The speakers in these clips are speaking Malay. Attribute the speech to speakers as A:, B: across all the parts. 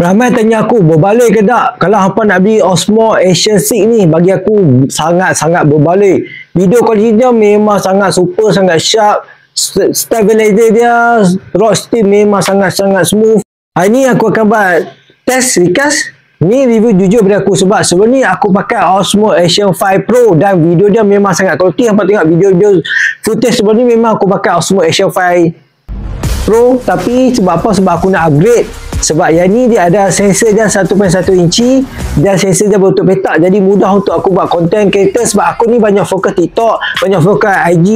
A: Ramai tanya aku, berbaloi ke tak? Kalau hampa nak beli Osmo Action 6 ni, bagi aku sangat-sangat berbaloi. Video kualiti dia memang sangat super, sangat sharp. Stabilizer dia, rock steel memang sangat-sangat smooth. Hari ni aku akan buat test recast. Ni review jujur pada aku sebab sebelum ni aku pakai Osmo Action 5 Pro dan video dia memang sangat kualiti. Hampa tengok video footage sebelum ni memang aku pakai Osmo Action 5 Pro, tapi sebab apa? Sebab aku nak upgrade. Sebab yang ni dia ada sensor dia 1.1 inci dan sensor dia berbentuk petak, jadi mudah untuk aku buat content creator. Sebab aku ni banyak fokus TikTok, banyak fokus IG,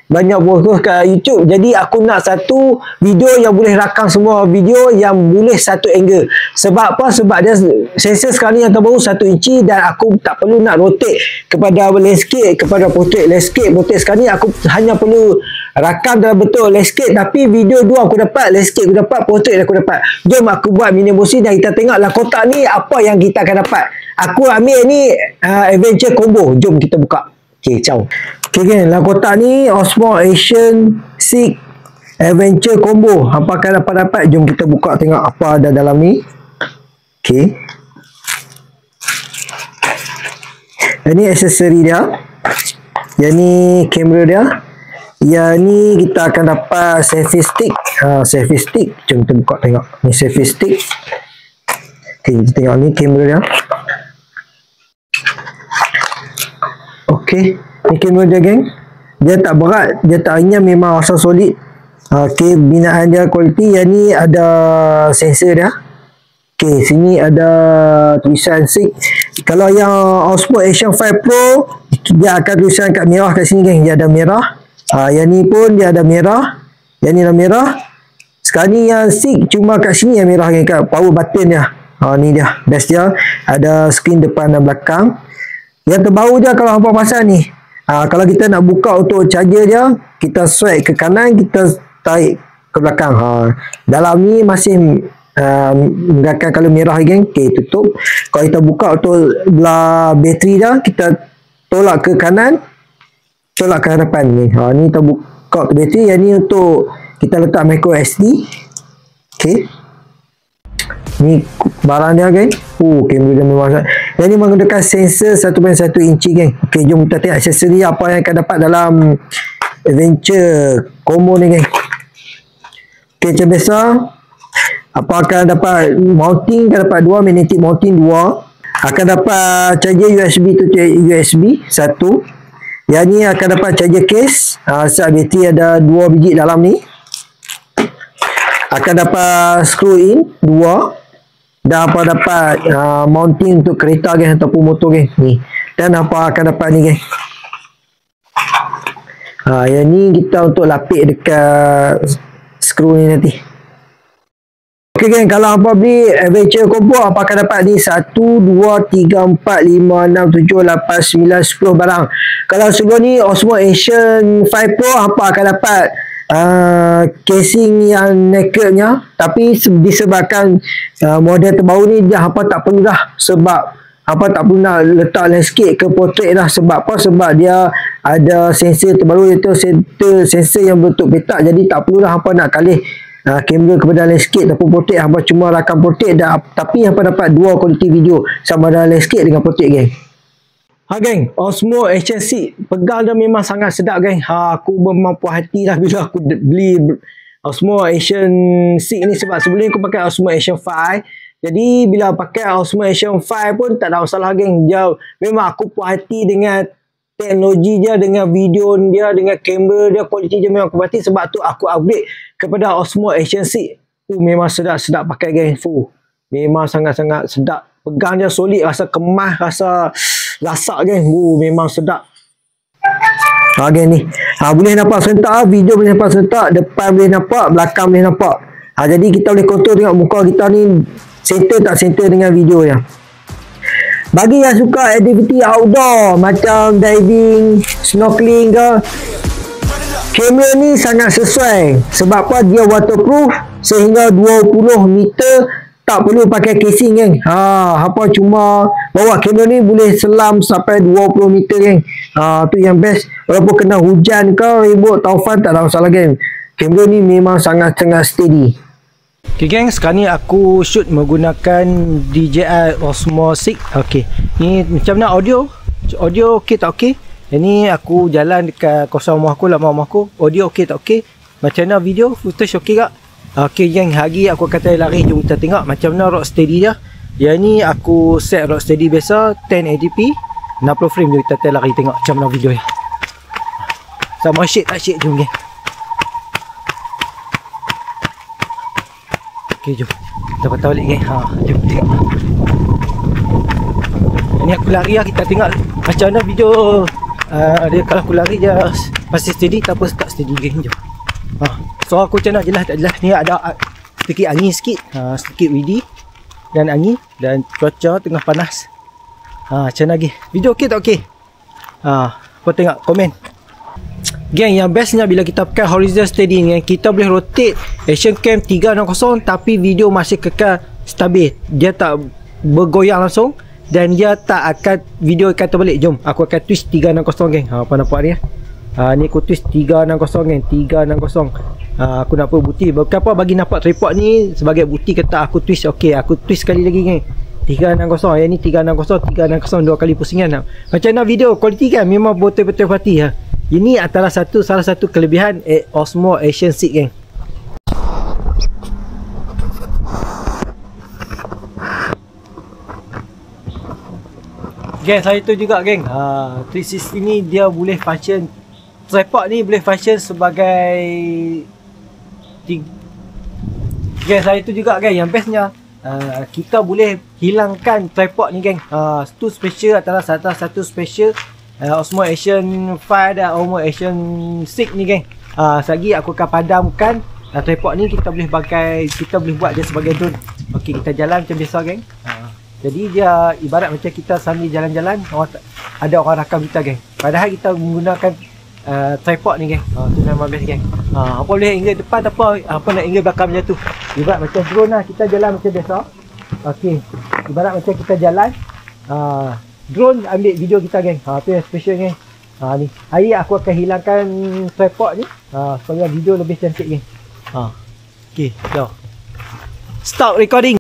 A: banyak fokus ke YouTube. Jadi aku nak satu video yang boleh rakam semua video yang boleh satu angle. Sebab apa? Sebab dia sensor sekarang ni yang terbaru 1 inci dan aku tak perlu nak rotate kepada landscape, kepada portrait. Portrait sekarang ni aku hanya perlu rakam dalam bentuk landscape, tapi video dua aku dapat, landscape aku dapat, portrait aku dapat. Jom aku buat mini bosi dan kita tengoklah kotak ni apa yang kita akan dapat. Aku ambil ni adventure combo. Jom kita buka. Okay, ciao. Okay kan, dalam kotak ni Osmo Action 6 adventure combo. Apa akan dapat? Jom kita buka tengok apa ada dalam ni. Okay, ini aksesori dia. Yang ni kamera dia. Yang ni kita akan dapat selfie stick. Selfie stick. Jom kita buka tengok. Ni selfie stick. Okay, kita tengok ni kamera dia. Okay, ni kamera dia geng. Dia tak berat, dia tak ringan, memang asal solid. Okay, binaan dia kualiti. Yang ni ada sensor dia. Okay, sini ada tulisan 6. Kalau yang Osmo Action 5 Pro, dia akan tulisan kat merah kat sini geng. Dia ada merah. Yang ni pun dia ada merah. Yang ni ada merah. Sekarang ni yang 6 cuma kat sini yang merah geng, kat power button dia. Ni dia, best dia. Ada skrin depan dan belakang. Yang terbaru dia kalau hampa pasang ni, kalau kita nak buka untuk charger dia, kita swipe ke kanan, kita tarik ke belakang. Dalam ni masih menggunakan color merah geng. Okay, tutup. Kalau kita buka untuk belah bateri dia, kita tolak ke kanan, tolak ke hadapan ni. Ni kita buka ke bateri. Yang ni untuk kita letak micro SD. Okay, ni barang dia geng. Kamera dia memang sangat. Yang ni menggunakan sensor 1.1 inci geng. Okay, jom kita tengok aksesori apa yang akan dapat dalam adventure combo ni geng. Okay, macam biasa, apa akan dapat mounting, akan dapat dua magnetic mounting, dua. Akan dapat charger USB tu, USB 1. Yang ni akan dapat charger case. Set bateri ada 2 biji dalam ni. Akan dapat screw in 2. Dan apa dapat mounting untuk kereta geng ataupun motor geng ni. Dan apa akan dapat ni geng. Yang ni kita untuk lapik dekat skru ni nanti. Ok geng, kalau hampa beli adventure combo, apa akan dapat ni 1, 2, 3, 4, 5, 6, 7, 8, 9, 10 barang. Kalau sebelum ni Osmo Action 5 Pro, hampa akan dapat casing yang nakednya, tapi disebabkan model terbaru ni dia hampa tak perlu dah, sebab hampa tak perlu nak letak landscape ke portrait dah. Sebab apa? Sebab dia ada sensor terbaru, iaitu sensor yang bentuk petak, jadi tak perlu dah hampa nak kalih kamera kepada landscape ataupun portrait. Hampa cuma rakam portrait dah, tapi hampa dapat dua kualiti video sama ada landscape dengan portrait geng. Geng, Osmo Action 6 pegang dia memang sangat sedap geng. Aku memang puas hati lah bila aku beli Osmo Action 6 ni, sebab sebelum ni aku pakai Osmo Action 5. Jadi bila pakai Osmo Action 5 pun tak ada masalah geng. Dia memang aku puas hati dengan teknologi dia, dengan video dia, dengan kamera dia, kualiti dia memang aku puas hati. Sebab tu aku upgrade kepada Osmo Action 6. Memang sedap-sedap pakai geng. Memang sangat-sangat sedap. Pegang dia solid, rasa kemas, rasa rasak geng. Memang sedap. Geng ni. Boleh nampak serentak, video boleh nampak serentak, depan boleh nampak, belakang boleh nampak. Jadi kita boleh kontrol tengok muka kita ni center tak center dengan video dia. Bagi yang suka aktiviti outdoor macam diving, snorkeling ke, kamera ni sangat sesuai. Sebab apa? Dia waterproof sehingga 20 meter. Tak perlu pakai casing geng. Apa cuma bawa kamera ni boleh selam sampai 20 meter geng. Tu yang best. Walaupun kena hujan ke, ribut, taufan, tak ada masalah geng. Kamera ni memang sangat-sangat steady. Okay geng, sekarang ni aku shoot menggunakan DJI Osmo 6. Okay, ni macam mana audio? Audio okey tak okey? Ini aku jalan dekat kawasan rumah aku, lama rumah aku. Audio okey tak okey? Macam mana video? Footage okey tak? Okay geng, hari aku kata lari, jom kita tengok macam mana Rocksteady dia. Yang ni aku set Rocksteady biasa 1080p 60 frame. Jom kita lari tengok macam mana video ni. Sama shake tak shake, jom geng. Okay, jom kita patah balik geng. Jom tengok. Ini aku lari lah, kita tengok macam mana video dia. Kalau aku lari je masih steady, tak apa tak steady geng. Jom. So aku macam nak jelas tak jelas. Ni ada sedikit angin sikit, sedikit windy dan angin, dan cuaca tengah panas. Macam lagi video okey tak okey? Kau tengok komen geng. Yang bestnya bila kita pakai horizontal steady ni, kita boleh rotate action cam 360 tapi video masih kekal stabil. Dia tak bergoyang langsung dan dia tak akan video akan terbalik. Jom aku akan twist 360 geng. Apa nampak ni? Ni aku twist 360 geng. 360. Aku nak apa bukti. Kenapa bagi nampak tripod ni sebagai bukti kata aku twist. Okey, aku twist sekali lagi geng. 360. Yang ni 360 dua kali pusingan. Macam mana video quality kan? Memang betul-betul hati. Ini antara salah satu kelebihan Osmo Action 6 geng. Geng, saya tu juga geng. 360 ni dia boleh function, tripod ni boleh function sebagai geng. Saya tu juga geng, yang bestnya kita boleh hilangkan tripod ni geng. Itu special, antara satu special Osmo Action 5 dan Osmo Action 6 ni geng. Lagi aku akan padamkan tripod ni. Kita boleh buat dia sebagai drone. Okey, kita jalan macam biasa geng. Jadi dia ibarat macam kita sambil jalan-jalan, ada orang rakam kita geng. Padahal kita menggunakan tripod ni geng. Tu memang best geng. Apa boleh angle depan, apa nak angle belakang macam tu. Ibarat macam drone lah, kita jalan macam biasa. Okey, ibarat macam kita jalan, drone ambil video kita geng. Tu yang special geng. Ni hari aku akan hilangkan tripod ni supaya video lebih cantik geng. Okey, so stop recording.